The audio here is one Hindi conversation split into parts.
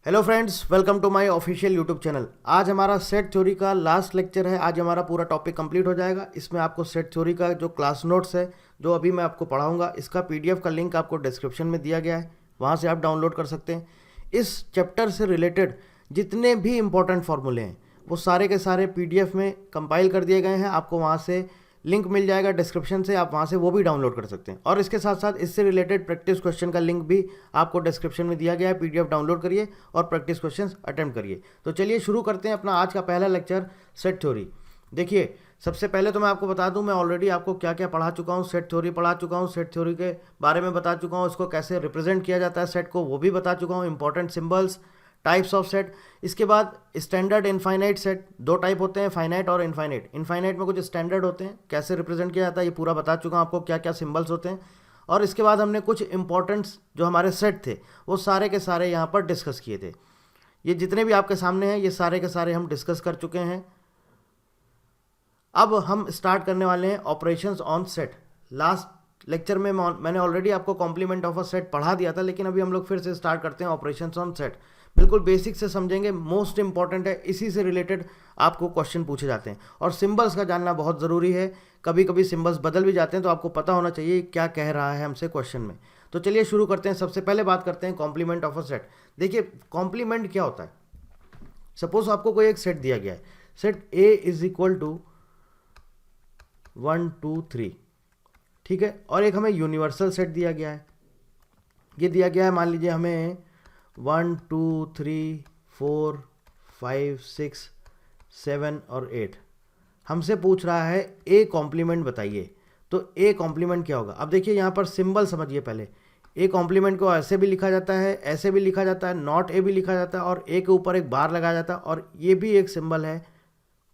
Hello friends, welcome to my official YouTube channel. आज हमारा सेट थ्योरी का लास्ट लेक्चर है। आज हमारा पूरा टॉपिक कंप्लीट हो जाएगा। इसमें आपको सेट थ्योरी का जो क्लास नोट्स है, जो अभी मैं आपको पढ़ाऊंगा, इसका पीडीएफ का लिंक आपको डिस्क्रिप्शन में दिया गया है, वहाँ से आप डाउनलोड कर सकते हैं। इस चैप्टर से रिलेटेड जितने भी इंपॉर्टेंट फॉर्मूले हैं वो सारे के सारे पीडीएफ में कंपाइल कर दिए गए हैं। आपको वहाँ से लिंक मिल जाएगा डिस्क्रिप्शन से, आप वहाँ से वो भी डाउनलोड कर सकते हैं। और इसके साथ साथ इससे रिलेटेड प्रैक्टिस क्वेश्चन का लिंक भी आपको डिस्क्रिप्शन में दिया गया है। पीडीएफ डाउनलोड करिए और प्रैक्टिस क्वेश्चन अटेम्प्ट करिए। तो चलिए शुरू करते हैं अपना आज का पहला लेक्चर, सेट थ्योरी। देखिए, सबसे पहले तो मैं आपको बता दूं, मैं ऑलरेडी आपको क्या क्या पढ़ा चुका हूं। सेट थ्योरी पढ़ा चुका हूं, सेट थ्योरी के बारे में बता चुका हूं, उसको कैसे रिप्रेजेंट किया जाता है सेट को, वो भी बता चुका हूं। Important symbols, types of set. इसके बाद स्टैंडर्ड इनफाइनाइट सेट, दो टाइप होते हैं, फाइनाइट और इनफाइनाइट। इनफाइनाइट में कुछ स्टैंडर्ड होते हैं, कैसे रिप्रेजेंट किया जाता है ये पूरा बता चुका हूँ आपको, क्या क्या सिंबल्स होते हैं। और इसके बाद हमने कुछ इंपॉर्टेंट्स जो हमारे सेट थे वो सारे के सारे यहाँ पर डिस्कस किए थे। ये जितने भी आपके सामने हैं ये सारे के सारे हम डिस्कस कर चुके हैं। अब हम स्टार्ट करने वाले हैं operations on set. Last lecture में मैंने ऑलरेडी आपको कॉम्प्लीमेंट ऑफ अ सेट पढ़ा दिया था, लेकिन अभी हम लोग फिर से स्टार्ट करते हैं ऑपरेशंस ऑन सेट। बिल्कुल बेसिक से समझेंगे, मोस्ट इंपॉर्टेंट है, इसी से रिलेटेड आपको क्वेश्चन पूछे जाते हैं। और सिंबल्स का जानना बहुत ज़रूरी है, कभी कभी सिंबल्स बदल भी जाते हैं, तो आपको पता होना चाहिए क्या कह रहा है हमसे क्वेश्चन में। तो चलिए शुरू करते हैं। सबसे पहले बात करते हैं कॉम्प्लीमेंट ऑफ अ सेट। देखिए, कॉम्प्लीमेंट क्या होता है। सपोज आपको कोई एक सेट दिया गया है, set A is equal to 1 2 3, ठीक है। और एक हमें यूनिवर्सल सेट दिया गया है। ये दिया गया है, मान लीजिए हमें 1 2 3 4 5 6 7 और 8। हमसे पूछ रहा है ए कॉम्प्लीमेंट बताइए। तो ए कॉम्प्लीमेंट क्या होगा। अब देखिए यहाँ पर सिंबल समझिए पहले। ए कॉम्प्लीमेंट को ऐसे भी लिखा जाता है, ऐसे भी लिखा जाता है, नॉट ए भी लिखा जाता है, और ए के ऊपर एक बार लगाया जाता है, और ये भी एक सिंबल है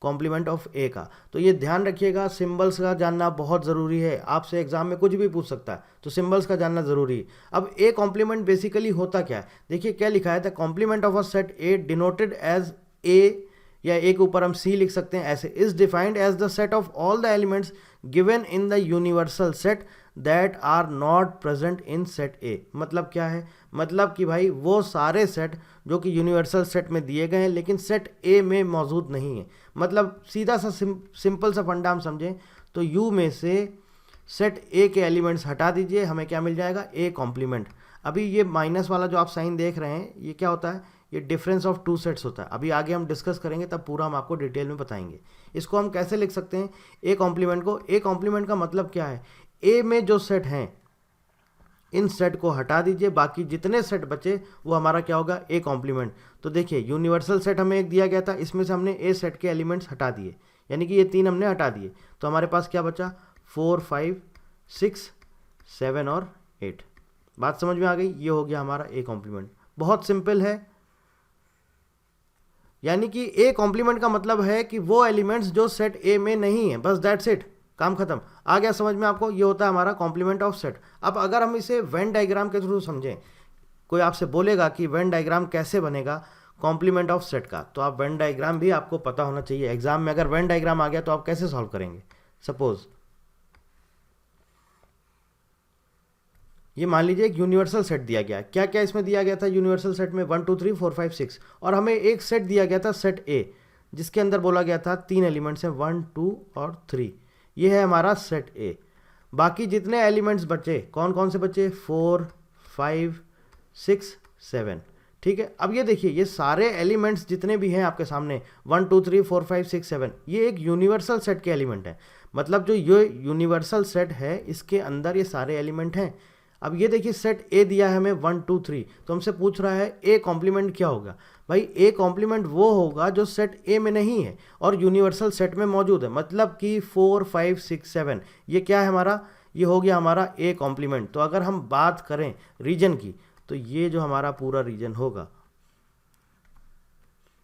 कॉम्प्लीमेंट ऑफ ए का। तो ये ध्यान रखिएगा, सिंबल्स का जानना बहुत ज़रूरी है। आपसे एग्जाम में कुछ भी पूछ सकता है, तो सिंबल्स का जानना ज़रूरी है। अब ए कॉम्प्लीमेंट बेसिकली होता क्या है, देखिए क्या लिखा है, the complement of a set A denoted as A, या ए के ऊपर हम सी लिख सकते हैं ऐसे, is defined as the set of all the elements given in the universal set that are not present in set A. मतलब क्या है, मतलब कि भाई वो सारे सेट जो कि यूनिवर्सल सेट में दिए गए हैं लेकिन सेट ए में मौजूद नहीं है। मतलब सीधा सा सिंपल सा फंडा हम समझें तो यू में से सेट ए के एलिमेंट्स हटा दीजिए, हमें क्या मिल जाएगा, ए कॉम्प्लीमेंट। अभी ये माइनस वाला जो आप साइन देख रहे हैं ये क्या होता है, ये डिफरेंस ऑफ टू सेट्स होता है। अभी आगे हम डिस्कस करेंगे, तब पूरा हम आपको डिटेल में बताएंगे। इसको हम कैसे लिख सकते हैं ए कॉम्प्लीमेंट को। ए कॉम्प्लीमेंट का मतलब क्या है, ए में जो सेट हैं इन सेट को हटा दीजिए, बाकी जितने सेट बचे वो हमारा क्या होगा, ए कॉम्प्लीमेंट। तो देखिए यूनिवर्सल सेट हमें एक दिया गया था, इसमें से हमने ए सेट के एलिमेंट्स हटा दिए, यानी कि ये 3 हमने हटा दिए, तो हमारे पास क्या बचा, 4 5 6 7 और 8। बात समझ में आ गई, ये हो गया हमारा ए कॉम्प्लीमेंट। बहुत सिंपल है, यानी कि ए कॉम्प्लीमेंट का मतलब है कि वो एलिमेंट्स जो सेट ए में नहीं है, बस दैट्स इट, काम खत्म। आ गया समझ में आपको, ये होता है हमारा कॉम्प्लीमेंट ऑफ सेट। अब अगर हम इसे वेन डायग्राम के थ्रू समझें, कोई आपसे बोलेगा कि वेन डायग्राम कैसे बनेगा कॉम्प्लीमेंट ऑफ सेट का, तो आप वेन डायग्राम भी आपको पता होना चाहिए। एग्जाम में अगर वेन डायग्राम आ गया तो आप कैसे सॉल्व करेंगे। सपोज ये मान लीजिए एक यूनिवर्सल सेट दिया गया, क्या क्या इसमें दिया गया था यूनिवर्सल सेट में, 1 2 3 4 5 6, और हमें एक सेट दिया गया था सेट ए, जिसके अंदर बोला गया था 3 एलिमेंट्स हैं, 1 2 और 3। ये है हमारा सेट ए। बाकी जितने एलिमेंट्स बचे, कौन कौन से बचे, 4 5 6 7, ठीक है। अब ये देखिए, ये सारे एलिमेंट्स जितने भी हैं आपके सामने 1 2 3 4 5 6 7, ये एक यूनिवर्सल सेट के एलिमेंट हैं। मतलब जो ये यूनिवर्सल सेट है इसके अंदर ये सारे एलिमेंट हैं। अब ये देखिए सेट ए दिया है हमें 1 2 3, तो हमसे पूछ रहा है ए कॉम्प्लीमेंट क्या होगा। भाई ए कॉम्प्लीमेंट वो होगा जो सेट ए में नहीं है और यूनिवर्सल सेट में मौजूद है। मतलब कि 4 5 6 7 ये क्या है हमारा, ये हो गया हमारा ए कॉम्प्लीमेंट। तो अगर हम बात करें रीजन की, तो ये जो हमारा पूरा रीजन होगा,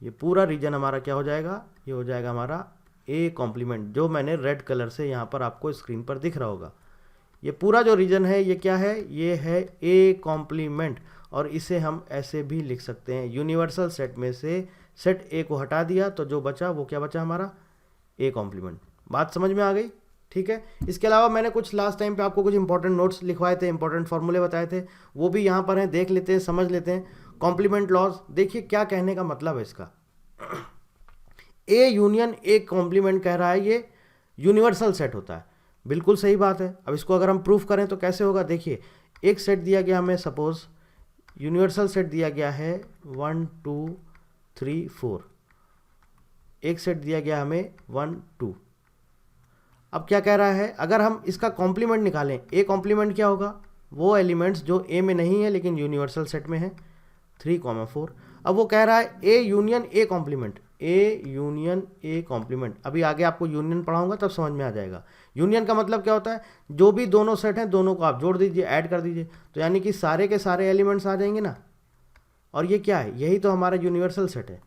ये पूरा रीजन हमारा क्या हो जाएगा, ये हो जाएगा हमारा ए कॉम्प्लीमेंट, जो मैंने रेड कलर से यहाँ पर आपको स्क्रीन पर दिख रहा होगा। ये पूरा जो रीजन है ये क्या है, ये है ए कॉम्प्लीमेंट। और इसे हम ऐसे भी लिख सकते हैं, यूनिवर्सल सेट में से सेट ए को हटा दिया तो जो बचा वो क्या बचा हमारा, ए कॉम्प्लीमेंट। बात समझ में आ गई, ठीक है। इसके अलावा मैंने कुछ लास्ट टाइम पे आपको कुछ इंपॉर्टेंट नोट्स लिखवाए थे, इंपॉर्टेंट फॉर्मूले बताए थे, वो भी यहाँ पर हैं, देख लेते हैं, समझ लेते हैं। कॉम्प्लीमेंट लॉज, देखिए क्या कहने का मतलब है इसका। ए यूनियन ए कॉम्प्लीमेंट कह रहा है, ये यूनिवर्सल सेट होता है, बिल्कुल सही बात है। अब इसको अगर हम प्रूफ करें तो कैसे होगा, देखिए एक सेट दिया गया हमें, सपोज यूनिवर्सल सेट दिया गया है 1 2 3 4, एक सेट दिया गया हमें 1 2। अब क्या कह रहा है, अगर हम इसका कॉम्प्लीमेंट निकालें, ए कॉम्प्लीमेंट क्या होगा, वो एलिमेंट्स जो ए में नहीं है लेकिन यूनिवर्सल सेट में है, 3, 4। अब वो कह रहा है A union A complement, A union A complement. अभी आगे आपको यूनियन पढ़ाऊंगा तब समझ में आ जाएगा। यूनियन का मतलब क्या होता है, जो भी दोनों सेट हैं दोनों को आप जोड़ दीजिए, ऐड कर दीजिए, तो यानी कि सारे के सारे एलिमेंट्स आ जाएंगे ना। और ये क्या है, यही तो हमारा यूनिवर्सल सेट है,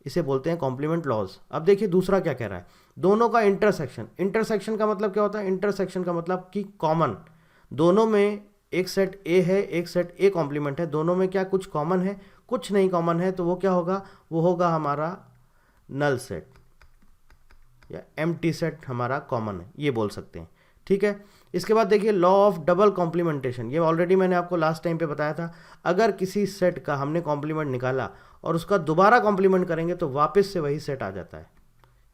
इसे बोलते हैं कॉम्प्लीमेंट लॉज। अब देखिए दूसरा क्या कह रहा है, दोनों का इंटरसेक्शन। इंटरसेक्शन का मतलब क्या होता है, इंटरसेक्शन का मतलब कि कॉमन, दोनों में एक सेट ए है एक सेट ए कॉम्प्लीमेंट है, दोनों में क्या कुछ कॉमन है, कुछ नहीं कॉमन है, तो वो क्या होगा, वो होगा हमारा नल सेट या एम्प्टी सेट हमारा कॉमन है, ये बोल सकते हैं। ठीक है, इसके बाद देखिए लॉ ऑफ डबल कॉम्प्लीमेंटेशन, ये ऑलरेडी मैंने आपको लास्ट टाइम पे बताया था। अगर किसी सेट का हमने कॉम्प्लीमेंट निकाला और उसका दोबारा कॉम्प्लीमेंट करेंगे तो वापस से वही सेट आ जाता है,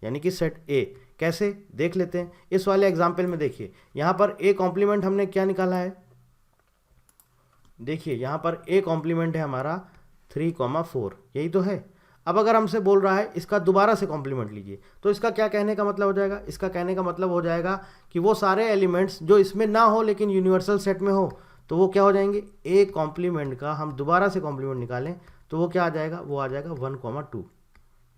यानी कि सेट ए। कैसे देख लेते हैं, इस वाले एग्जाम्पल में देखिए, यहाँ पर ए कॉम्प्लीमेंट हमने क्या निकाला है, देखिए यहाँ पर ए कॉम्प्लीमेंट है हमारा 3, 4, यही तो है। अब अगर हमसे बोल रहा है इसका दोबारा से कॉम्प्लीमेंट लीजिए, तो इसका क्या कहने का मतलब हो जाएगा, इसका कहने का मतलब हो जाएगा कि वो सारे एलिमेंट्स जो इसमें ना हो लेकिन यूनिवर्सल सेट में हो, तो वो क्या हो जाएंगे, ए कॉम्प्लीमेंट का हम दोबारा से कॉम्प्लीमेंट निकालें तो वो क्या आ जाएगा, वो आ जाएगा 1, 2,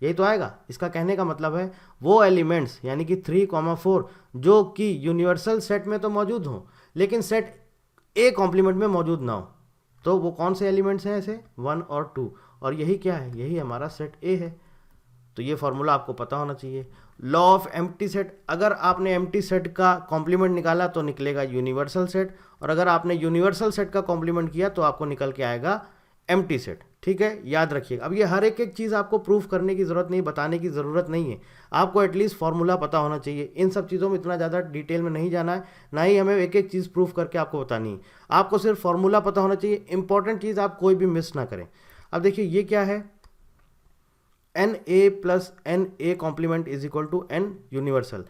यही तो आएगा। इसका कहने का मतलब है वो एलिमेंट्स यानी कि 3, 4 जो कि यूनिवर्सल सेट में तो मौजूद हों लेकिन सेट ए कॉम्प्लीमेंट में मौजूद ना हो, तो वो कौन से एलिमेंट्स हैं ऐसे, 1 और 2, और यही क्या है, यही हमारा सेट ए है। तो ये फॉर्मूला आपको पता होना चाहिए। लॉ ऑफ एम्प्टी सेट, अगर आपने एम्प्टी सेट का कॉम्प्लीमेंट निकाला तो निकलेगा यूनिवर्सल सेट, और अगर आपने यूनिवर्सल सेट का कॉम्प्लीमेंट किया तो आपको निकल के आएगा एम्प्टी सेट। ठीक है, याद रखिएगा। अब ये हर एक चीज़ आपको प्रूफ करने की ज़रूरत नहीं, बताने की ज़रूरत नहीं है, आपको एटलीस्ट फॉर्मूला पता होना चाहिए। इन सब चीज़ों में इतना ज़्यादा डिटेल में नहीं जाना है, ना ही हमें एक एक चीज़ प्रूफ करके आपको बतानी है, आपको सिर्फ फॉर्मूला पता होना चाहिए। इंपॉर्टेंट चीज़ आप कोई भी मिस ना करें। अब देखिए ये क्या है, n A plus n A complement is equal to n universal.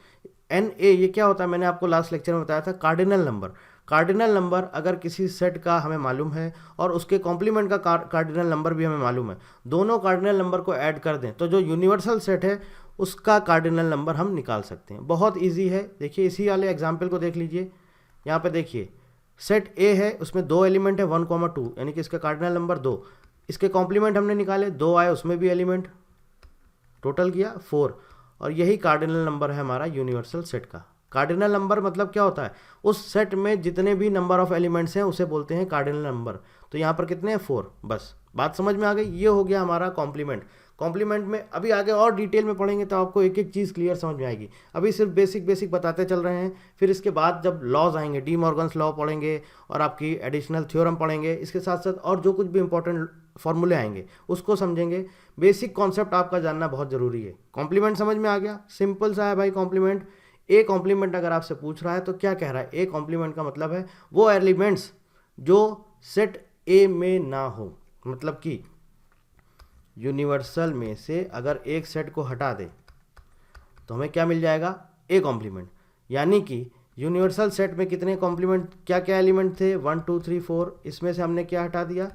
N A ये क्या होता है, मैंने आपको लास्ट लेक्चर में बताया था, कार्डिनल नंबर। कार्डिनल नंबर अगर किसी सेट का हमें मालूम है और उसके कॉम्प्लीमेंट का कार्डिनल नंबर भी हमें मालूम है, दोनों कार्डिनल नंबर को ऐड कर दें तो जो यूनिवर्सल सेट है उसका कार्डिनल नंबर हम निकाल सकते हैं। बहुत इजी है, देखिए इसी वाले एग्जाम्पल को देख लीजिए। यहाँ पे देखिए सेट ए है, उसमें 2 एलिमेंट है 1, 2, यानी कि इसका कार्डिनल नंबर 2, इसके कॉम्प्लीमेंट हमने निकाले, 2 आए, उसमें भी एलिमेंट, टोटल किया 4, और यही कार्डिनल नंबर है हमारा यूनिवर्सल सेट का। कार्डिनल नंबर मतलब क्या होता है, उस सेट में जितने भी नंबर ऑफ एलिमेंट्स हैं उसे बोलते हैं कार्डिनल नंबर। तो यहाँ पर कितने हैं, 4, बस बात समझ में आ गई। ये हो गया हमारा कॉम्प्लीमेंट। कॉम्प्लीमेंट में अभी आगे और डिटेल में पढ़ेंगे तो आपको एक एक चीज़ क्लियर समझ में आएगी। अभी सिर्फ बेसिक बताते चल रहे हैं, फिर इसके बाद जब लॉज आएंगे, डी मॉर्गन्स लॉ पढ़ेंगे और आपकी एडिशनल थ्योरम पढ़ेंगे, इसके साथ साथ और जो कुछ भी इंपॉर्टेंट फॉर्मूले आएंगे उसको समझेंगे। बेसिक कॉन्सेप्ट आपका जानना बहुत ज़रूरी है। कॉम्प्लीमेंट समझ में आ गया, सिंपल सा है भाई कॉम्प्लीमेंट। ए कॉम्प्लीमेंट अगर आपसे पूछ रहा है तो क्या कह रहा है, ए कॉम्प्लीमेंट का मतलब है वो एलिमेंट्स जो सेट ए में ना हो, मतलब कि यूनिवर्सल में से अगर एक सेट को हटा दे तो हमें क्या मिल जाएगा, ए कॉम्प्लीमेंट। यानी कि यूनिवर्सल सेट में कितने कॉम्प्लीमेंट, क्या क्या एलिमेंट थे, 1 2 3 4, इसमें से हमने क्या हटा दिया,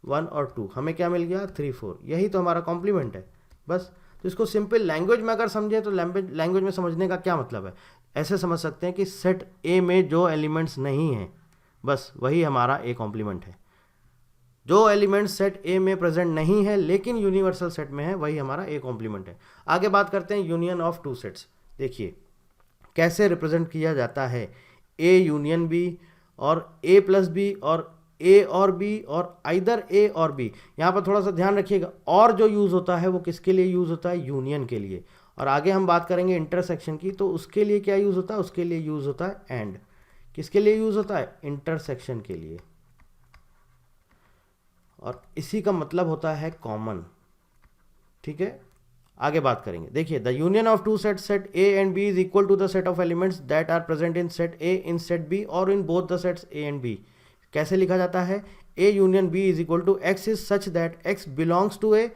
1 और 2, हमें क्या मिल गया, 3 4, यही तो हमारा कॉम्प्लीमेंट है बस। तो इसको सिंपल लैंग्वेज में अगर समझें तो लैंग्वेज में समझने का क्या मतलब है, ऐसे समझ सकते हैं कि सेट ए में जो एलिमेंट्स नहीं हैं बस वही हमारा ए कॉम्प्लीमेंट है। जो एलिमेंट्स सेट ए में प्रेजेंट नहीं है लेकिन यूनिवर्सल सेट में है वही हमारा ए कॉम्प्लीमेंट है। आगे बात करते हैं यूनियन ऑफ 2 सेट्स। देखिए कैसे रिप्रेजेंट किया जाता है, ए यूनियन बी और ए प्लस बी और ए और बी और आइदर ए और बी। यहाँ पर थोड़ा सा ध्यान रखिएगा, और जो यूज़ होता है वो किसके लिए यूज़ होता है, यूनियन के लिए। और आगे हम बात करेंगे इंटरसेक्शन की, तो उसके लिए क्या यूज़ होता है, उसके लिए यूज़ होता है एंड। किसके लिए यूज़ होता है, इंटरसेक्शन के लिए, और इसी का मतलब होता है कॉमन। ठीक है, आगे बात करेंगे। देखिए the union of 2 set, set A and B is equal to the set of elements that are present in set A in set B और in both the sets A and B. कैसे लिखा जाता है, A union B is equal to x is such that x belongs to A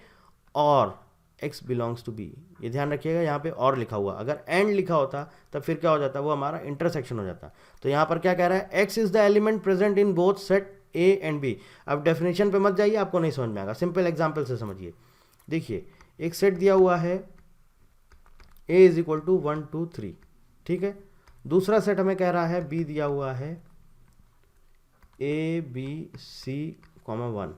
और एक्स बिलोंग्स टू बी। ये ध्यान रखिएगा, यहाँ पे और लिखा हुआ, अगर एंड लिखा होता तब फिर क्या हो जाता, वो हमारा इंटरसेक्शन हो जाता। तो यहाँ पर क्या कह रहा है, x is the element present in both set A and B. अब डेफिनेशन पे मत जाइए, आपको नहीं समझ में आएगा, सिंपल एग्जाम्पल से समझिए। देखिए एक सेट दिया हुआ है ए इज इक्वल टू 1 2 3, ठीक है। दूसरा सेट हमें कह रहा है बी दिया हुआ है ए बी सी कॉमा 1,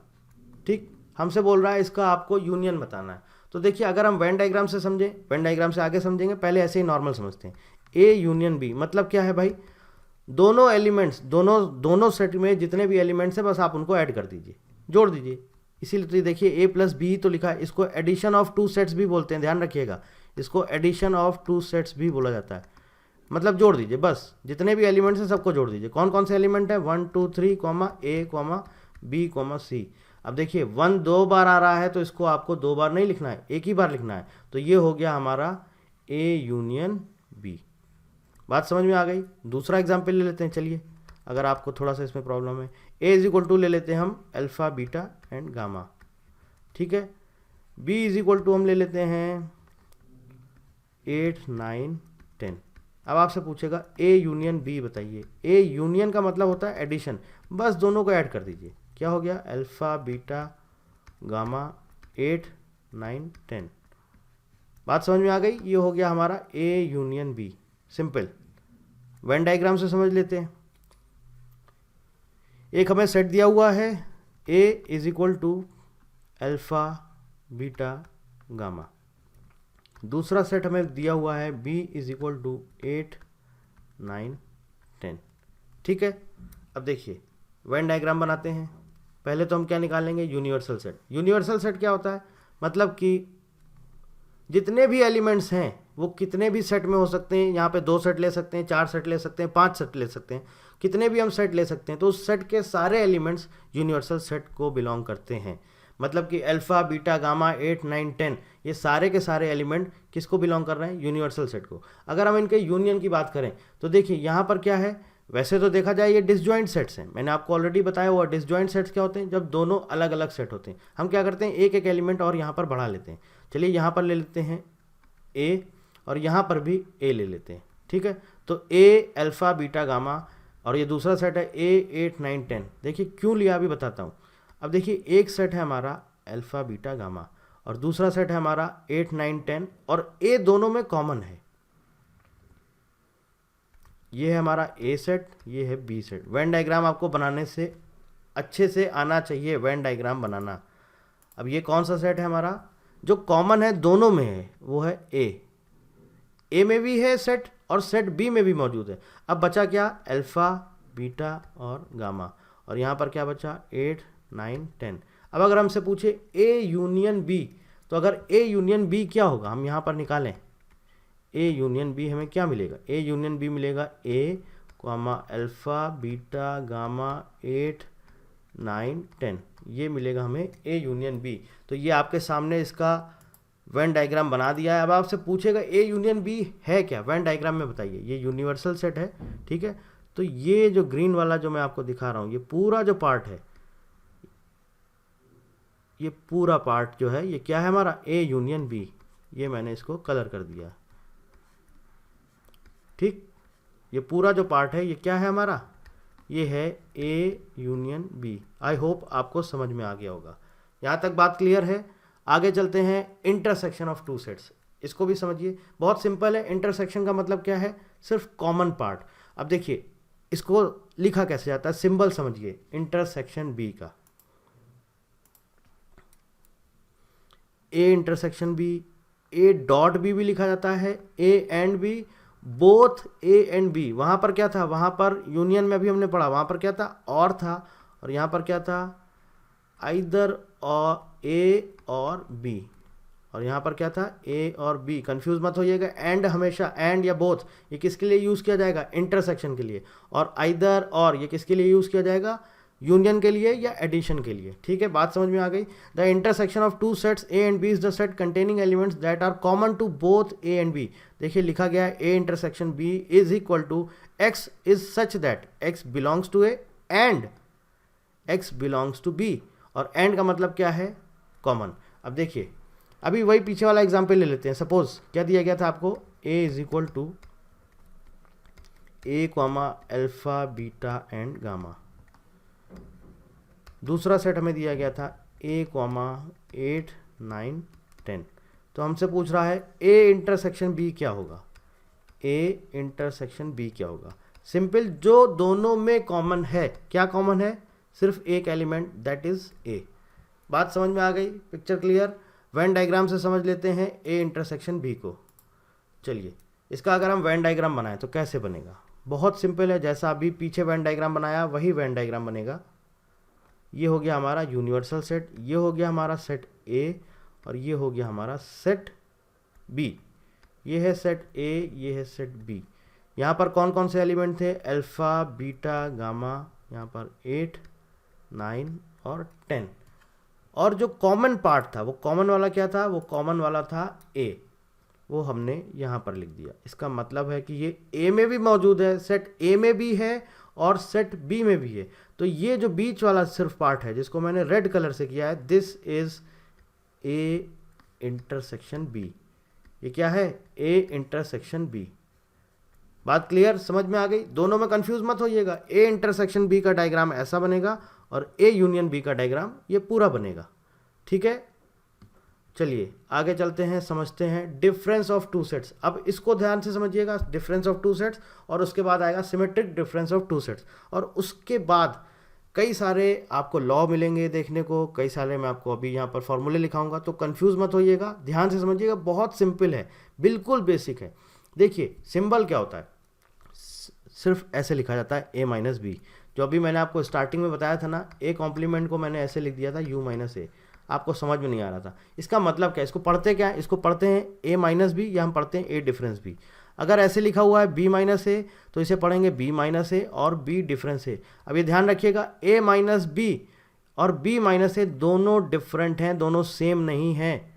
ठीक। हमसे बोल रहा है इसका आपको यूनियन बताना है। तो देखिए अगर हम वेन डायग्राम से समझें, वेन डायग्राम से आगे समझेंगे, पहले ऐसे ही नॉर्मल समझते हैं। ए यूनियन बी मतलब क्या है भाई, दोनों एलिमेंट्स, दोनों सेट में जितने भी एलिमेंट्स हैं बस आप उनको ऐड कर दीजिए, जोड़ दीजिए। इसीलिए तो देखिए ए प्लस बी तो लिखा है, इसको एडिशन ऑफ टू सेट्स भी बोलते हैं, ध्यान रखिएगा, इसको एडिशन ऑफ टू सेट्स भी बोला जाता है। मतलब जोड़ दीजिए, बस जितने भी एलिमेंट्स हैं सबको जोड़ दीजिए। कौन कौन से एलिमेंट है, 1 2 3 कॉमा ए कॉमा बी कॉमा सी। अब देखिए 1 2 बार आ रहा है तो इसको आपको 2 बार नहीं लिखना है, एक ही बार लिखना है। तो ये हो गया हमारा ए यूनियन बी। बात समझ में आ गई। दूसरा एग्जाम्पल ले लेते हैं, चलिए, अगर आपको थोड़ा सा इसमें प्रॉब्लम है। ए इज इक्वल टू ले लेते हैं हम अल्फा बीटा एंड गामा, ठीक है। बी इज इक्वल टू हम ले लेते हैं 8 9 10। अब आपसे पूछेगा ए यूनियन बी बताइए। ए यूनियन का मतलब होता है एडिशन, बस दोनों को ऐड कर दीजिए। क्या हो गया, अल्फा बीटा गामा 8 9 10। बात समझ में आ गई। ये हो गया हमारा A union B, simple. Venn diagram से समझ लेते हैं। एक हमें सेट दिया हुआ है A is equal to alpha beta gamma. दूसरा सेट हमें दिया हुआ है बी इज इक्वल टू 8 9 10, ठीक है। अब देखिए वेन डायग्राम बनाते हैं। पहले तो हम क्या निकालेंगे, यूनिवर्सल सेट। यूनिवर्सल सेट क्या होता है, मतलब कि जितने भी एलिमेंट्स हैं वो कितने भी सेट में हो सकते हैं। यहाँ पे 2 सेट ले सकते हैं, 4 सेट ले सकते हैं, 5 सेट ले सकते हैं, कितने भी हम सेट ले सकते हैं। तो उस सेट के सारे एलिमेंट्स यूनिवर्सल सेट को बिलोंग करते हैं। मतलब कि अल्फा बीटा गामा 8 9 10 ये सारे के सारे एलिमेंट किसको बिलोंग कर रहे हैं, यूनिवर्सल सेट को। अगर हम इनके यूनियन की बात करें तो देखिए यहाँ पर क्या है, वैसे तो देखा जाए ये डिसजॉइंट सेट्स हैं। मैंने आपको ऑलरेडी बताया हुआ डिसजॉइंट सेट्स क्या होते हैं, जब दोनों अलग अलग सेट होते हैं। हम क्या करते हैं, एक एक एलिमेंट और यहाँ पर बढ़ा लेते हैं। चलिए यहाँ पर ले लेते हैं ए और यहाँ पर भी ए ले लेते हैं, ठीक है। तो ए अल्फा बीटा गामा और ये दूसरा सेट है ए 8 9 10। देखिए क्यों लिया अभी बताता हूँ। अब देखिए एक सेट है हमारा अल्फा बीटा गामा और दूसरा सेट है हमारा 8 9 10 और ए दोनों में कॉमन है। ये है हमारा ए सेट, ये है बी सेट। वेन डायग्राम आपको बनाने से अच्छे से आना चाहिए, वेन डायग्राम बनाना। अब ये कौन सा सेट है हमारा, जो कॉमन है दोनों में है, वो है ए में भी है सेट और सेट बी में भी मौजूद है। अब बचा क्या, अल्फा बीटा और गामा, और यहाँ पर क्या बचा 8 9 10। अब अगर हमसे पूछे ए यूनियन बी, तो अगर ए यूनियन बी क्या होगा, हम यहाँ पर निकालें ए यूनियन बी, हमें क्या मिलेगा, ए यूनियन बी मिलेगा ए कॉमा अल्फा बीटा गामा 8 9 10, ये मिलेगा हमें ए यूनियन बी। तो ये आपके सामने इसका वेन डायग्राम बना दिया है। अब आपसे पूछेगा ए यूनियन बी है क्या, वेन डायग्राम में बताइए। ये यूनिवर्सल सेट है, ठीक है। तो ये जो ग्रीन वाला जो मैं आपको दिखा रहा हूँ, ये पूरा जो पार्ट है, ये पूरा पार्ट जो है ये क्या है हमारा, ए यूनियन बी। ये मैंने इसको कलर कर दिया, ठीक। ये पूरा जो पार्ट है ये क्या है हमारा, ये है A union B. I hope आपको समझ में आ गया होगा। यहाँ तक बात क्लियर है। आगे चलते हैं इंटरसेक्शन ऑफ टू सेट्स। इसको भी समझिए, बहुत सिंपल है। इंटरसेक्शन का मतलब क्या है, सिर्फ कॉमन पार्ट। अब देखिए इसको लिखा कैसे जाता है, सिंबल समझिए इंटरसेक्शन बी का, A intersection B, A dot B भी लिखा जाता है, A and B, both A and B. वहाँ पर क्या था, वहाँ पर यूनियन में भी हमने पढ़ा, वहाँ पर क्या था, और था, और यहाँ पर क्या था, आइदर और ए और बी, और यहाँ पर क्या था, ए और बी। कंफ्यूज मत होइएगा, एंड हमेशा एंड या बोथ ये किसके लिए यूज़ किया जाएगा, इंटरसेक्शन के लिए। और आइदर और ये किसके लिए यूज़ किया जाएगा, यूनियन के लिए या एडिशन के लिए, ठीक है। बात समझ में आ गई। The intersection of two sets A and B is the set containing elements that are common to both A and B. देखिए लिखा गया है A intersection B is equal to x is such that x belongs to A and x belongs to b, और एंड का मतलब क्या है, कॉमन। अब देखिए अभी वही पीछे वाला एग्जाम्पल ले लेते हैं। सपोज क्या दिया गया था आपको, a is equal to a comma alpha beta and gamma. दूसरा सेट हमें दिया गया था a कॉमा 8 9 10। तो हमसे पूछ रहा है a इंटरसेक्शन b क्या होगा, a इंटरसेक्शन b क्या होगा। सिंपल, जो दोनों में कॉमन है, क्या कॉमन है, सिर्फ एक एलिमेंट, दैट इज a। बात समझ में आ गई, पिक्चर क्लियर। वेन डायग्राम से समझ लेते हैं a इंटरसेक्शन b को। चलिए इसका अगर हम वेन डायग्राम बनाएं तो कैसे बनेगा, बहुत सिंपल है। जैसा अभी पीछे वेन डायग्राम बनाया वही वेन डायग्राम बनेगा। ये हो गया हमारा यूनिवर्सल सेट, ये हो गया हमारा सेट A, और ये हो गया हमारा सेट B। ये है सेट A, ये है सेट B। यहाँ पर कौन कौन से एलिमेंट थे, अल्फ़ा बीटा गामा, यहाँ पर 8 9 और 10। और जो कॉमन पार्ट था, वो कॉमन वाला क्या था, वो कॉमन वाला था A, वो हमने यहाँ पर लिख दिया। इसका मतलब है कि ये A में भी मौजूद है, सेट A में भी है और सेट B में भी है। तो ये जो बीच वाला सिर्फ पार्ट है जिसको मैंने रेड कलर से किया है, this is A intersection B। ये क्या है, A इंटरसेक्शन B। बात क्लियर, समझ में आ गई। दोनों में कंफ्यूज मत होइएगा। A इंटरसेक्शन B का डायग्राम ऐसा बनेगा और A यूनियन B का डायग्राम ये पूरा बनेगा, ठीक है। चलिए आगे चलते हैं, समझते हैं डिफरेंस ऑफ टू सेट्स। अब इसको ध्यान से समझिएगा, डिफरेंस ऑफ टू सेट्स, और उसके बाद आएगा symmetric difference of two sets, और उसके बाद कई सारे आपको लॉ मिलेंगे देखने को, कई सारे मैं आपको अभी यहाँ पर फॉर्मूले लिखाऊंगा। तो कंफ्यूज मत होइएगा, ध्यान से समझिएगा, बहुत सिंपल है, बिल्कुल बेसिक है। देखिए सिंबल क्या होता है, सिर्फ ऐसे लिखा जाता है a माइनस बी। जो अभी मैंने आपको स्टार्टिंग में बताया था ना, a कॉम्प्लीमेंट को मैंने ऐसे लिख दिया था u माइनस ए, आपको समझ में नहीं आ रहा था। इसका मतलब क्या है, इसको पढ़ते क्या है, इसको पढ़ते हैं a माइनस बी, या हम पढ़ते हैं a डिफरेंस b। अगर ऐसे लिखा हुआ है b माइनस ए, तो इसे पढ़ेंगे b माइनस ए और b डिफरेंस ए। अब ये ध्यान रखिएगा, a माइनस बी और b माइनस ए दोनों डिफरेंट हैं, दोनों सेम नहीं हैं।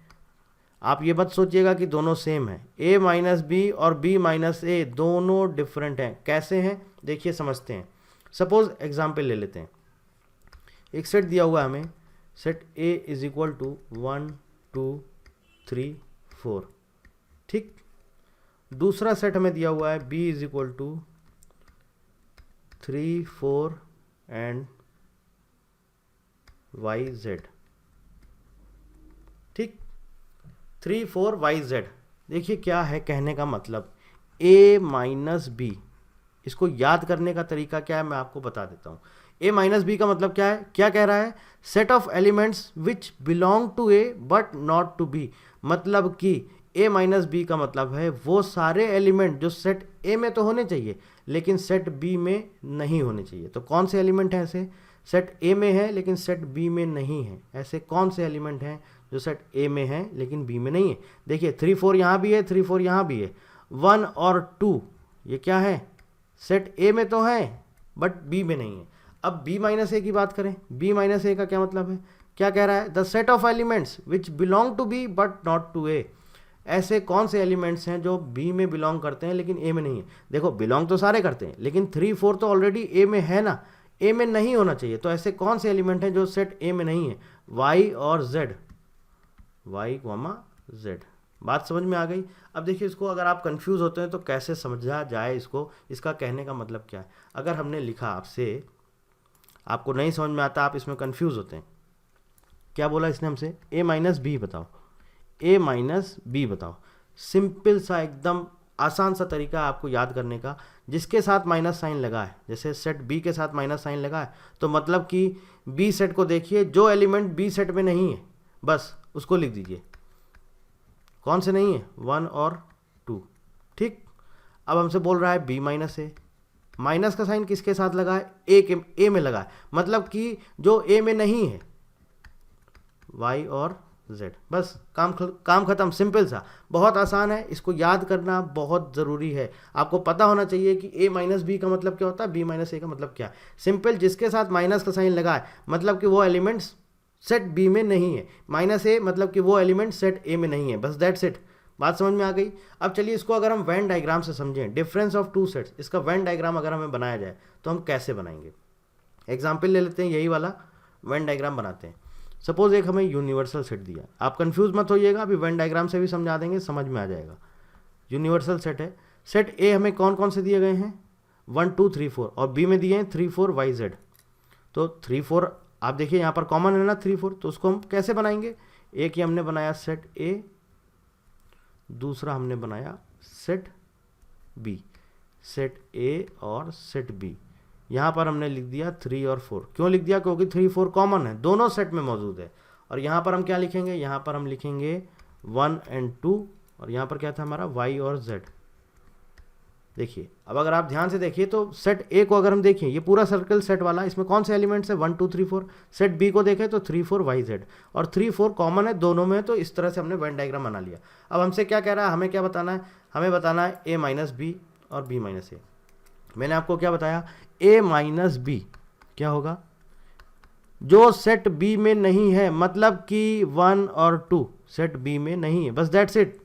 आप ये मत सोचिएगा कि दोनों सेम हैं। a माइनस बी और b माइनस ए दोनों डिफरेंट हैं। कैसे हैं, देखिए समझते हैं। सपोज एग्जाम्पल ले लेते हैं, एक सेट दिया हुआ है हमें, set a is equal to 1 2 3 4, ठीक। दूसरा सेट हमें दिया हुआ है b is equal to 3 4 and yz, ठीक, 3 4 yz। देखिए क्या है कहने का मतलब, a माइनस बी, इसको याद करने का तरीका क्या है मैं आपको बता देता हूँ। a माइनस बी का मतलब क्या है, क्या कह रहा है, set of elements which belong to a but not to b। मतलब कि a माइनस बी का मतलब है वो सारे एलिमेंट जो सेट a में तो होने चाहिए लेकिन सेट b में नहीं होने चाहिए। तो कौन से एलिमेंट हैं ऐसे, सेट a में है लेकिन सेट b में नहीं है, ऐसे कौन से एलिमेंट हैं जो सेट a में है लेकिन b में नहीं है। देखिए 3 4 यहाँ भी है, 3 4 यहाँ भी है, 1 और 2 ये क्या है, सेट a में तो है बट b में नहीं है। अब b माइनस ए की बात करें, b माइनस ए का क्या मतलब है, क्या कह रहा है, the set of elements which belong to b but not to a। ऐसे कौन से एलिमेंट्स हैं जो b में बिलोंग करते हैं लेकिन a में नहीं है। देखो बिलोंग तो सारे करते हैं लेकिन 3 4 तो ऑलरेडी a में है ना, a में नहीं होना चाहिए। तो ऐसे कौन से एलिमेंट हैं जो सेट a में नहीं है, y और z, y z। बात समझ में आ गई। अब देखिए इसको अगर आप कंफ्यूज होते हैं तो कैसे समझा जाए इसको, इसका कहने का मतलब क्या है। अगर हमने लिखा आपसे, आपको नहीं समझ में आता, आप इसमें कंफ्यूज होते हैं, क्या बोला इसने हमसे, a माइनस बी बताओ, a माइनस बी बताओ। सिंपल सा एकदम आसान सा तरीका है आपको याद करने का, जिसके साथ माइनस साइन लगा है, जैसे सेट b के साथ माइनस साइन लगा है तो मतलब कि b सेट को देखिए, जो एलिमेंट b सेट में नहीं है बस उसको लिख दीजिए। कौन से नहीं है, 1 और 2, ठीक। अब हमसे बोल रहा है b माइनस ए, माइनस का साइन किसके साथ लगा है, a में लगा है, मतलब कि जो a में नहीं है, y और z। बस काम खत्म, सिंपल सा, बहुत आसान है, इसको याद करना बहुत ज़रूरी है। आपको पता होना चाहिए कि a माइनस बी का मतलब क्या होता है, b माइनस ए का मतलब क्या है। सिंपल, जिसके साथ माइनस का साइन लगा है मतलब कि वो एलिमेंट्स सेट b में नहीं है, माइनस ए मतलब कि वो एलिमेंट सेट a में नहीं है, बस दैट्स इट। बात समझ में आ गई। अब चलिए इसको अगर हम वेन डायग्राम से समझें, डिफरेंस ऑफ टू सेट्स, इसका वेन डायग्राम अगर हमें बनाया जाए तो हम कैसे बनाएंगे। एग्जाम्पल ले लेते हैं, यही वाला वेन डायग्राम बनाते हैं। सपोज एक हमें यूनिवर्सल सेट दिया, आप कंफ्यूज मत होइएगा, अभी वेन डायग्राम से भी समझा देंगे, समझ में आ जाएगा। यूनिवर्सल सेट है, सेट ए हमें कौन कौन से दिए गए हैं, 1 2 3 4, और बी में दिए हैं 3 4 YZ। तो 3 4 आप देखिए यहाँ पर कॉमन है ना 3 4, तो उसको हम कैसे बनाएंगे, एक ही हमने बनाया सेट ए, दूसरा हमने बनाया सेट बी, सेट ए और सेट बी। यहाँ पर हमने लिख दिया 3 और 4, क्यों लिख दिया, क्योंकि 3 4 कॉमन है, दोनों सेट में मौजूद है। और यहाँ पर हम क्या लिखेंगे, यहाँ पर हम लिखेंगे 1 और 2, और यहाँ पर क्या था हमारा Y और Z। देखिए अब अगर आप ध्यान से देखिए तो सेट ए को अगर हम देखें, ये पूरा सर्कल सेट वाला, इसमें कौन से एलिमेंट्स है, 1 2 3 4। सेट बी को देखें तो 3 4 YZ, और 3 4 कॉमन है दोनों में, तो इस तरह से हमने वेन डायग्राम बना लिया। अब हमसे क्या कह रहा है, हमें क्या बताना है, हमें बताना है A माइनस बी और B माइनस ए। मैंने आपको क्या बताया, A माइनस बी क्या होगा, जो सेट बी में नहीं है, मतलब कि 1 और 2 सेट बी में नहीं है, बस दैट्स इट,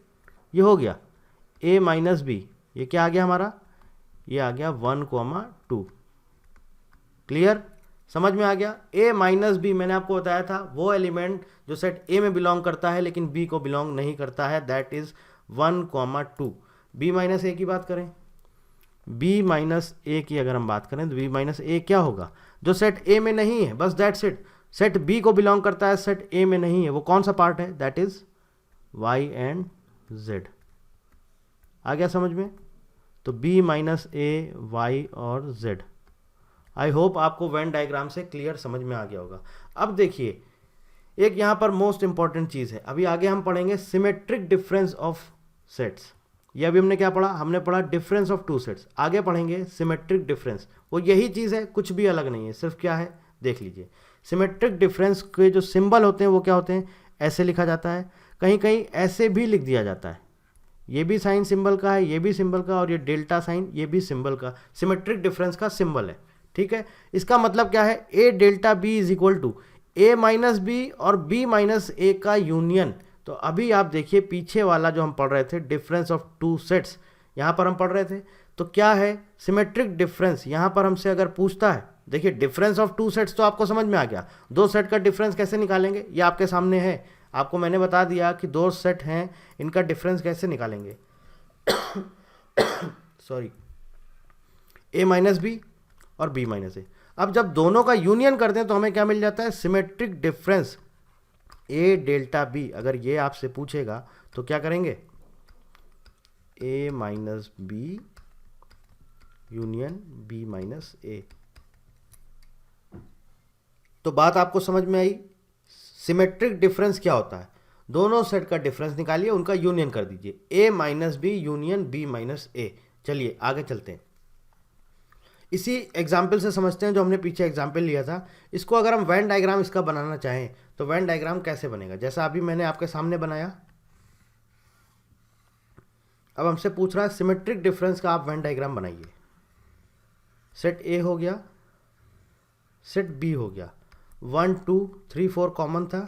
ये हो गया A माइनस बी। ये क्या आ गया हमारा, ये आ गया 1 2। क्लियर, समझ में आ गया। A माइनस बी मैंने आपको बताया था, वो एलिमेंट जो सेट A में बिलोंग करता है लेकिन B को बिलोंग नहीं करता है, दैट इज 1 2। B माइनस ए की बात करें, B माइनस ए की अगर हम बात करें तो B माइनस ए क्या होगा, जो सेट A में नहीं है, बस दैट्स इट। सेट B को बिलोंग करता है, सेट A में नहीं है, वो कौन सा पार्ट है, that is Y and Z। आ गया समझ में, तो B माइनस ए, Y और Z। आई होप आपको वेन डायग्राम से क्लियर समझ में आ गया होगा। अब देखिए एक यहाँ पर मोस्ट इंपॉर्टेंट चीज़ है, अभी आगे हम पढ़ेंगे सिमेट्रिक डिफरेंस ऑफ सेट्स। ये अभी हमने क्या पढ़ा, हमने पढ़ा डिफरेंस ऑफ टू सेट्स, आगे पढ़ेंगे सिमेट्रिक डिफरेंस। वो यही चीज़ है, कुछ भी अलग नहीं है, सिर्फ क्या है देख लीजिए। सिमेट्रिक डिफरेंस के जो सिंबल होते हैं वो क्या होते हैं, ऐसे लिखा जाता है, कहीं कहीं ऐसे भी लिख दिया जाता है, ये भी साइन सिंबल का है, ये भी सिंबल का, और ये डेल्टा साइन ये भी सिंबल का, सिमेट्रिक डिफरेंस का सिंबल है। ठीक है, इसका मतलब क्या है, A delta B is equal to A minus B और बी माइनस ए का यूनियन। तो अभी आप देखिए पीछे वाला जो हम पढ़ रहे थे डिफरेंस ऑफ टू सेट्स, यहाँ पर हम पढ़ रहे थे, तो क्या है सिमेट्रिक डिफरेंस। यहाँ पर हमसे अगर पूछता है, देखिए डिफरेंस ऑफ टू सेट्स तो आपको समझ में आ गया, दो सेट का डिफरेंस कैसे निकालेंगे ये आपके सामने है, आपको मैंने बता दिया कि दो सेट हैं, इनका डिफरेंस कैसे निकालेंगे। सॉरी, ए माइनस बी और बी माइनस ए। अब जब दोनों का यूनियन करते हैं तो हमें क्या मिल जाता है, symmetric difference A delta B. अगर ये आपसे पूछेगा तो क्या करेंगे, A minus B union B minus A. तो बात आपको समझ में आई, सिमेट्रिक डिफरेंस क्या होता है, दोनों सेट का डिफरेंस निकालिए, उनका यूनियन कर दीजिए, A minus B union B minus A. चलिए आगे चलते हैं, इसी एग्जाम्पल से समझते हैं जो हमने पीछे एग्जाम्पल लिया था। इसको अगर हम वेन डायग्राम इसका बनाना चाहें तो वेन डायग्राम कैसे बनेगा, जैसा अभी मैंने आपके सामने बनाया। अब हमसे पूछ रहा है सिमेट्रिक डिफरेंस का आप वेन डायग्राम बनाइए। सेट ए हो गया, सेट बी हो गया, 1 2 3 4 कॉमन था,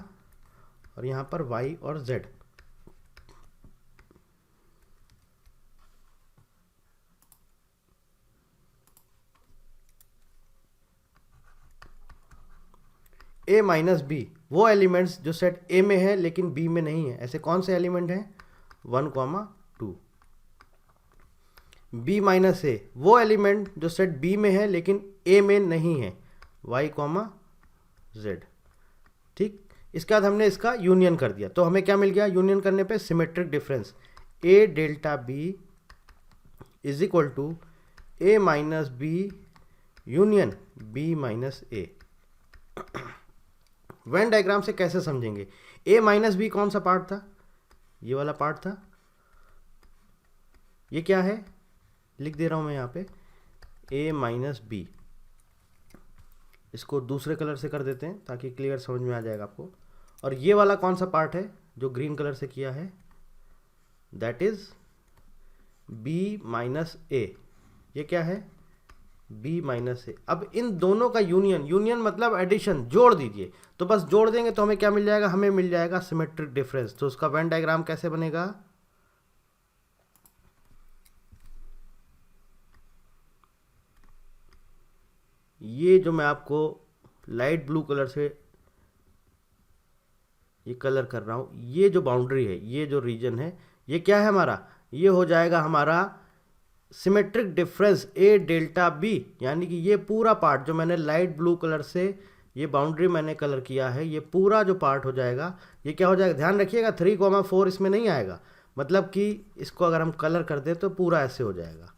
और यहाँ पर Y और Z। A माइनस बी, वो एलिमेंट्स जो सेट A में है लेकिन B में नहीं है, ऐसे कौन से एलिमेंट हैं, 1 2। B माइनस ए, वो एलिमेंट जो सेट B में है लेकिन A में नहीं है, Y Z। ठीक, इसके बाद हमने इसका यूनियन कर दिया, तो हमें क्या मिल गया, यूनियन करने पे symmetric difference A delta B is equal to A minus B union B minus A. Venn diagram से कैसे समझेंगे, ए माइनस बी कौन सा पार्ट था, ये वाला पार्ट था, ये क्या है लिख दे रहा हूं मैं यहाँ पे, ए माइनस बी। इसको दूसरे कलर से कर देते हैं ताकि क्लियर समझ में आ जाएगा आपको। और ये वाला कौन सा पार्ट है जो ग्रीन कलर से किया है, दैट इज बी माइनस ए। ये क्या है, बी माइनस ए। अब इन दोनों का यूनियन, यूनियन मतलब एडिशन, जोड़ दीजिए, तो बस जोड़ देंगे तो हमें क्या मिल जाएगा, हमें मिल जाएगा सिमेट्रिक डिफरेंस। तो उसका वेन डायग्राम कैसे बनेगा, ये जो मैं आपको लाइट ब्लू कलर से ये कलर कर रहा हूँ, ये जो बाउंड्री है, ये जो रीजन है, ये क्या है हमारा, ये हो जाएगा हमारा symmetric difference A delta B, यानी कि ये पूरा पार्ट जो मैंने लाइट ब्लू कलर से ये बाउंड्री मैंने कलर किया है, ये पूरा जो पार्ट हो जाएगा, ये क्या हो जाएगा, ध्यान रखिएगा 3,4 इसमें नहीं आएगा, मतलब कि इसको अगर हम कलर कर दें तो पूरा ऐसे हो जाएगा,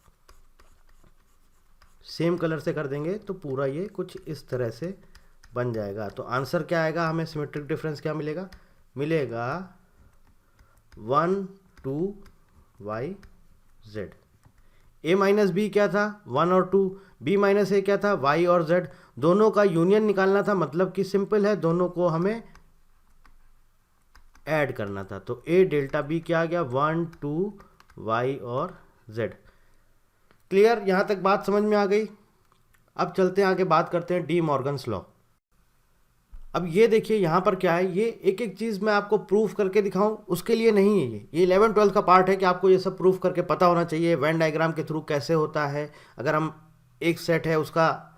सेम कलर से कर देंगे तो पूरा ये कुछ इस तरह से बन जाएगा। तो आंसर क्या आएगा, हमें सिमेट्रिक डिफरेंस क्या मिलेगा, मिलेगा 1 2 y z। a minus B क्या था, 1 और 2, b माइनस ए क्या था, y और z, दोनों का यूनियन निकालना था, मतलब कि सिंपल है, दोनों को हमें ऐड करना था। तो a डेल्टा b क्या आ गया, 1 2 y और z। क्लियर, यहां तक बात समझ में आ गई। अब चलते हैं आगे, बात करते हैं डी मॉर्गन्स लॉ। अब ये देखिए यहाँ पर क्या है, ये एक एक चीज़ मैं आपको प्रूफ करके दिखाऊं उसके लिए नहीं है, ये 11-12 का पार्ट है कि आपको ये सब प्रूफ करके पता होना चाहिए वेन डायग्राम के थ्रू कैसे होता है। अगर हम एक सेट है उसका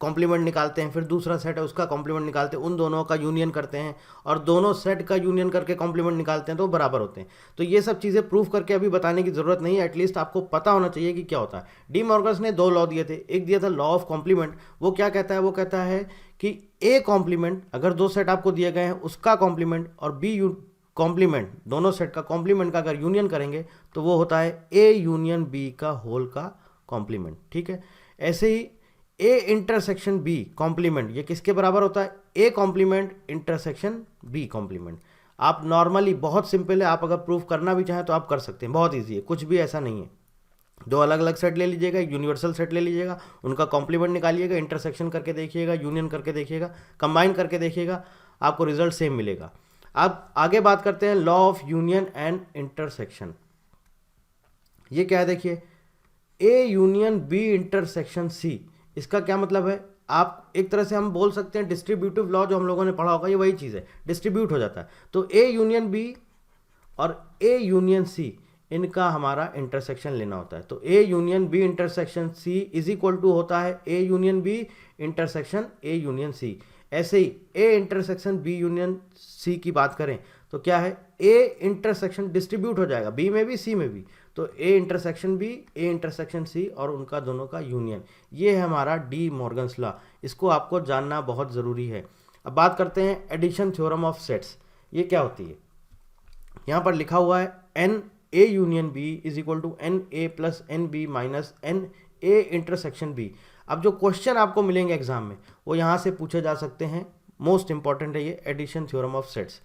कॉम्प्लीमेंट निकालते हैं, फिर दूसरा सेट है उसका कॉम्प्लीमेंट निकालते हैं, उन दोनों का यूनियन करते हैं और दोनों सेट का यूनियन करके कॉम्प्लीमेंट निकालते हैं तो बराबर होते हैं। तो ये सब चीज़ें प्रूफ करके अभी बताने की ज़रूरत नहीं है, एटलीस्ट आपको पता होना चाहिए कि क्या होता है। डी मॉर्गन्स ने 2 लॉ दिए थे, एक दिया था लॉ ऑफ कॉम्प्लीमेंट, वो क्या कहता है, वो कहता है कि ए कॉम्प्लीमेंट, अगर 2 सेट आपको दिए गए हैं उसका कॉम्प्लीमेंट और बी कॉम्प्लीमेंट, दोनों सेट का कॉम्प्लीमेंट का अगर यूनियन करेंगे तो वो होता है ए यूनियन बी का होल का कॉम्प्लीमेंट। ठीक है, ऐसे ही ए इंटरसेक्शन बी कॉम्प्लीमेंट, ये किसके बराबर होता है, A complement intersection B complement. आप नॉर्मली, बहुत सिंपल है, आप अगर प्रूफ करना भी चाहें तो आप कर सकते हैं, बहुत ईजी है, कुछ भी ऐसा नहीं है। 2 अलग अलग सेट ले लीजिएगा, एक यूनिवर्सल सेट ले लीजिएगा, उनका कॉम्प्लीमेंट निकालिएगा, इंटरसेक्शन करके देखिएगा, यूनियन करके देखिएगा, कंबाइन करके देखिएगा, आपको रिजल्ट सेम मिलेगा। अब आगे बात करते हैं law of union and intersection. ये क्या है, देखिए A union B intersection C, इसका क्या मतलब है, आप एक तरह से हम बोल सकते हैं डिस्ट्रीब्यूटिव लॉ जो हम लोगों ने पढ़ा होगा, ये वही चीज़ है, डिस्ट्रीब्यूट हो जाता है। तो ए यूनियन बी और ए यूनियन सी, इनका हमारा इंटरसेक्शन लेना होता है। तो A union B intersection C is equal to होता है A union B intersection A union C. ऐसे ही A intersection B union C की बात करें तो क्या है, ए इंटरसेक्शन डिस्ट्रीब्यूट हो जाएगा बी में भी सी में भी, तो A intersection B A intersection C और उनका दोनों का यूनियन, ये है हमारा डी मॉर्गन्स लॉ। इसको आपको जानना बहुत ज़रूरी है। अब बात करते हैं एडिशन थ्योरम ऑफ सेट्स। ये क्या होती है, यहाँ पर लिखा हुआ है n A union B is equal to n A plus n B minus n A intersection B. अब जो क्वेश्चन आपको मिलेंगे एग्जाम में वो यहाँ से पूछे जा सकते हैं, मोस्ट इंपॉर्टेंट है ये एडिशन थ्योरम ऑफ सेट्स।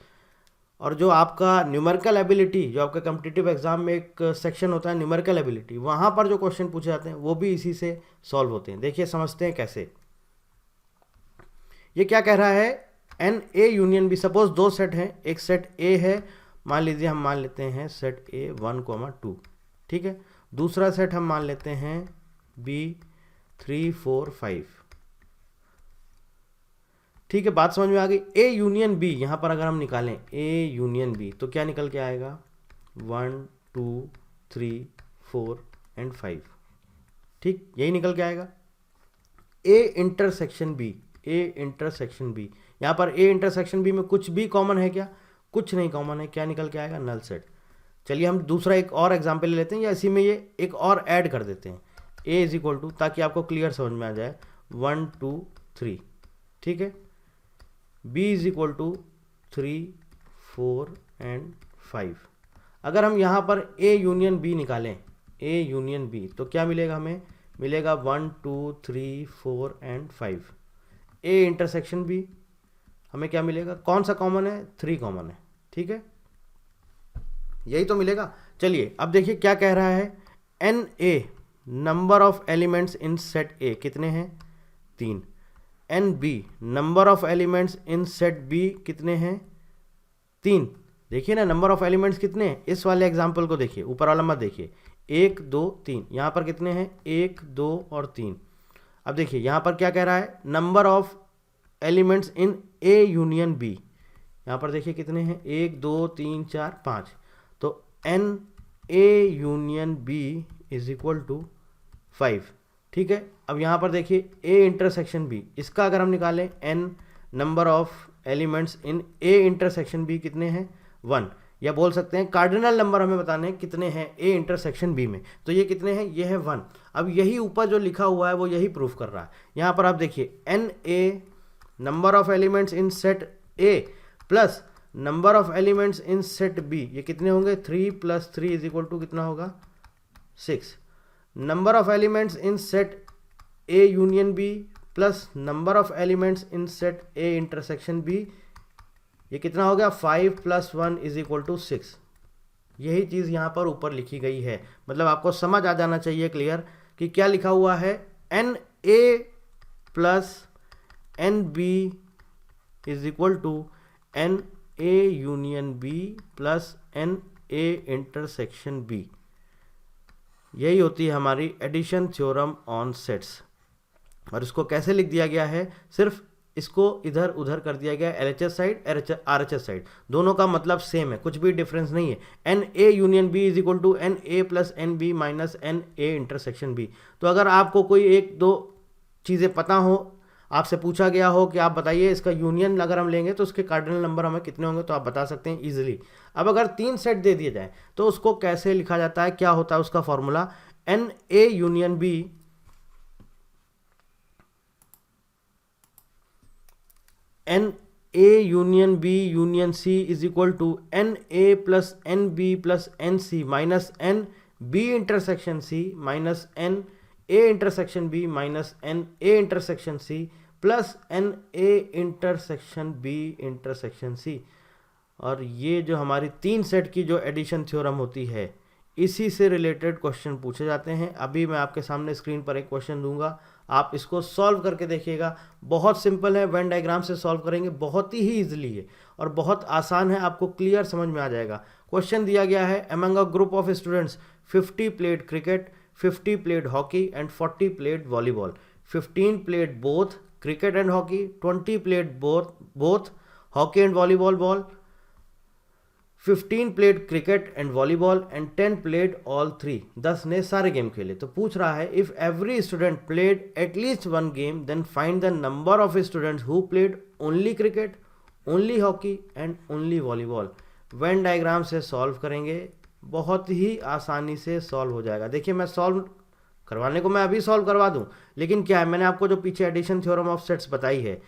और जो आपका न्यूमेरिकल एबिलिटी, जो आपका कॉम्पिटिटिव एग्जाम में एक सेक्शन होता है न्यूमेरिकल एबिलिटी, वहाँ पर जो क्वेश्चन पूछे जाते हैं वो भी इसी से सॉल्व होते हैं। देखिए समझते हैं कैसे। ये क्या कह रहा है, n A union B, suppose 2 set हैं, एक सेट ए है, मान लीजिए हम मान लेते हैं सेट ए 1,2, ठीक है, दूसरा सेट हम मान लेते हैं बी 3 4 5, ठीक है, बात समझ में आ गई। ए यूनियन बी यहाँ पर अगर हम निकालें ए यूनियन बी तो क्या निकल के आएगा 1 2 3 4 एंड 5, ठीक, यही निकल के आएगा। A intersection B, A intersection B, यहाँ पर ए इंटरसेक्शन बी में कुछ भी कॉमन है क्या, कुछ नहीं कॉमन है, क्या निकल के आएगा, नल सेट। चलिए हम दूसरा एक और एग्जाम्पल ले लेते हैं, या इसी में ये एक और ऐड कर देते हैं, ए इज इक्वल टू, ताकि आपको क्लियर समझ में आ जाए 1 2 3, ठीक है, B is equal to 3 4 and 5। अगर हम यहाँ पर ए यूनियन बी निकालें, ए यूनियन बी, तो क्या मिलेगा हमें, मिलेगा 1 2 3 4 एंड 5। ए इंटरसेक्शन बी हमें क्या मिलेगा, कौन सा कॉमन है, 3 कॉमन है, ठीक है, यही तो मिलेगा। चलिए अब देखिए क्या कह रहा है, n A number of elements in set A कितने हैं, 3, n B number of elements in set B कितने हैं, 3। देखिए ना नंबर ऑफ एलिमेंट्स कितने हैं, इस वाले एग्जाम्पल को देखिए, ऊपर वाला मत देखिए, 1 2 3, यहाँ पर कितने हैं 1 2 और 3। अब देखिए यहाँ पर क्या कह रहा है, number of elements in A union B, यहाँ पर देखिए कितने हैं 1 2 3 4 5, तो n A union B is equal to 5। ठीक है, अब यहाँ पर देखिए ए इंटरसेक्शन बी, इसका अगर हम निकालें n number of elements in A intersection B कितने हैं 1, या बोल सकते हैं कार्डिनल नंबर हमें बताने हैं कितने हैं ए इंटरसेक्शन बी में, तो ये कितने हैं, ये है 1। अब यही ऊपर जो लिखा हुआ है वो यही प्रूफ कर रहा है। यहाँ पर आप देखिए n A number of elements in set A plus number of elements in set B, ये कितने होंगे 3 + 3 इज इक्वल टू कितना होगा 6। Number of elements in set A union B plus number of elements in set A intersection B, ये कितना हो गया 5 + 1 इज इक्वल टू 6। यही चीज़ यहाँ पर ऊपर लिखी गई है, मतलब आपको समझ आ जाना चाहिए क्लियर कि क्या लिखा हुआ है, n A plus n B is equal to n A union B plus n A intersection B. यही होती है हमारी एडिशन थ्योरम ऑन सेट्स। और इसको कैसे लिख दिया गया है, सिर्फ इसको इधर उधर कर दिया गया है, LHS साइड RHS साइड, दोनों का मतलब सेम है, कुछ भी डिफरेंस नहीं है। N A union B is equal to n A plus n B minus n A intersection B. तो अगर आपको कोई एक दो चीज़ें पता हो, आपसे पूछा गया हो कि आप बताइए इसका यूनियन अगर हम लेंगे तो उसके कार्डिनल नंबर हमें कितने होंगे, तो आप बता सकते हैं इजीली। अब अगर 3 सेट दे दिए जाए तो उसको कैसे लिखा जाता है, क्या होता है उसका formula, n A union B n A union B union C is equal to n A plus n B plus n C minus n B intersection C minus n A intersection B minus n A intersection C plus n A intersection B intersection C. और ये जो हमारी 3 सेट की जो एडिशन थ्योरम होती है, इसी से रिलेटेड क्वेश्चन पूछे जाते हैं। अभी मैं आपके सामने स्क्रीन पर एक क्वेश्चन दूंगा, आप इसको सॉल्व करके देखिएगा। बहुत सिंपल है, वेन डायग्राम से सॉल्व करेंगे, बहुत ही ईजिली है और बहुत आसान है, आपको क्लियर समझ में आ जाएगा। क्वेश्चन दिया गया है, among a group of students 50 played cricket, 50 played hockey and 40 played volleyball, 15 played both cricket and hockey, 20 played both hockey and volleyball ball, 15 played cricket and volleyball and 10 played all 3। 10 ने सारे गेम खेले। तो पूछ रहा है if every student played at least 1 game then find the number of students who played only cricket, only hockey and only volleyball. Venn diagram से सॉल्व करेंगे, बहुत ही आसानी से सॉल्व हो जाएगा। देखिए मैं सॉल्व करवाने को मैं अभी सॉल्व करवा दूं, लेकिन क्या है, मैंने आपको जो पीछे एडिशन थ्योरम ऑफ सेट्स बताई है,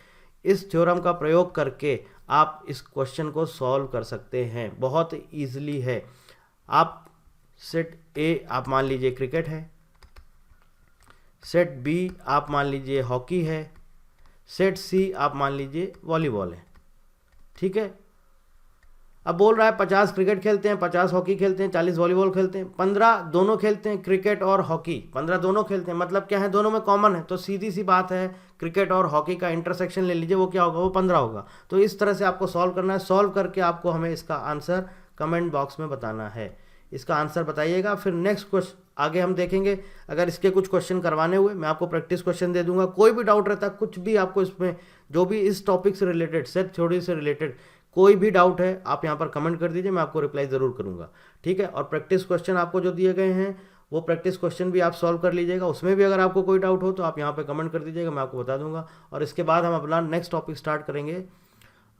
इस थ्योरम का प्रयोग करके आप इस क्वेश्चन को सॉल्व कर सकते हैं, बहुत ईजिली है। आप सेट ए आप मान लीजिए क्रिकेट है, सेट बी आप मान लीजिए हॉकी है, सेट सी आप मान लीजिए वॉलीबॉल है, ठीक है। अब बोल रहा है 50 क्रिकेट खेलते हैं, 50 हॉकी खेलते हैं, 40 वॉलीबॉल खेलते हैं, 15 दोनों खेलते हैं, क्रिकेट और हॉकी 15 दोनों खेलते हैं, मतलब क्या है, दोनों में कॉमन है। तो सीधी सी बात है, क्रिकेट और हॉकी का इंटरसेक्शन ले लीजिए, वो क्या होगा, वो 15 होगा। तो इस तरह से आपको सॉल्व करना है। सॉल्व करके आपको हमें इसका आंसर कमेंट बॉक्स में बताना है, इसका आंसर बताइएगा। फिर नेक्स्ट क्वेश्चन आगे हम देखेंगे। अगर इसके कुछ क्वेश्चन करवाने हुए, मैं आपको प्रैक्टिस क्वेश्चन दे दूंगा। कोई भी डाउट रहता है, कुछ भी आपको इसमें जो भी इस टॉपिक से रिलेटेड, सेट थ्योरी से रिलेटेड कोई भी डाउट है, आप यहाँ पर कमेंट कर दीजिए, मैं आपको रिप्लाई ज़रूर करूँगा, ठीक है। और प्रैक्टिस क्वेश्चन आपको जो दिए गए हैं, वो प्रैक्टिस क्वेश्चन भी आप सॉल्व कर लीजिएगा। उसमें भी अगर आपको कोई डाउट हो तो आप यहाँ पे कमेंट कर दीजिएगा, मैं आपको बता दूंगा। और इसके बाद हम अपना नेक्स्ट टॉपिक स्टार्ट करेंगे,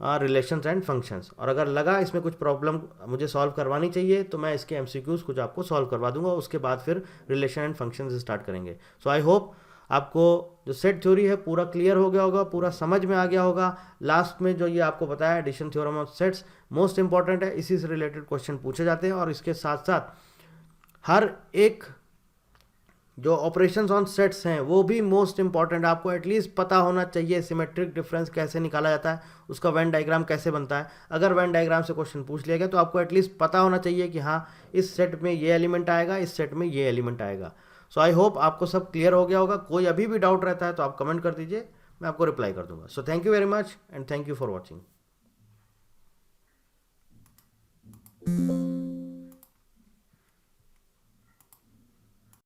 रिलेशंस एंड फंक्शंस। और अगर लगा इसमें कुछ प्रॉब्लम मुझे सॉल्व करवानी चाहिए तो मैं इसके MCQs कुछ आपको सॉल्व करवा दूंगा। उसके बाद फिर रिलेशन एंड फंक्शंस स्टार्ट करेंगे। सो आई होप आपको जो सेट थ्योरी है पूरा क्लियर हो गया होगा, पूरा समझ में आ गया होगा। लास्ट में जो ये आपको बताया addition theorem of sets most important है, इसी से रिलेटेड क्वेश्चन पूछे जाते हैं। और इसके साथ साथ हर एक जो ऑपरेशंस ऑन सेट्स हैं वो भी मोस्ट इंपॉर्टेंट, आपको एटलीस्ट पता होना चाहिए सिमेट्रिक डिफरेंस कैसे निकाला जाता है, उसका वेन डायग्राम कैसे बनता है। अगर वेन डायग्राम से क्वेश्चन पूछ लिया गया तो आपको एटलीस्ट पता होना चाहिए कि हाँ इस सेट में ये एलिमेंट आएगा, इस सेट में ये एलिमेंट आएगा। सो आई होप आपको सब क्लियर हो गया होगा। कोई अभी भी डाउट रहता है तो आप कमेंट कर दीजिए, मैं आपको रिप्लाई कर दूंगा। So thank you very much and thank you for watching.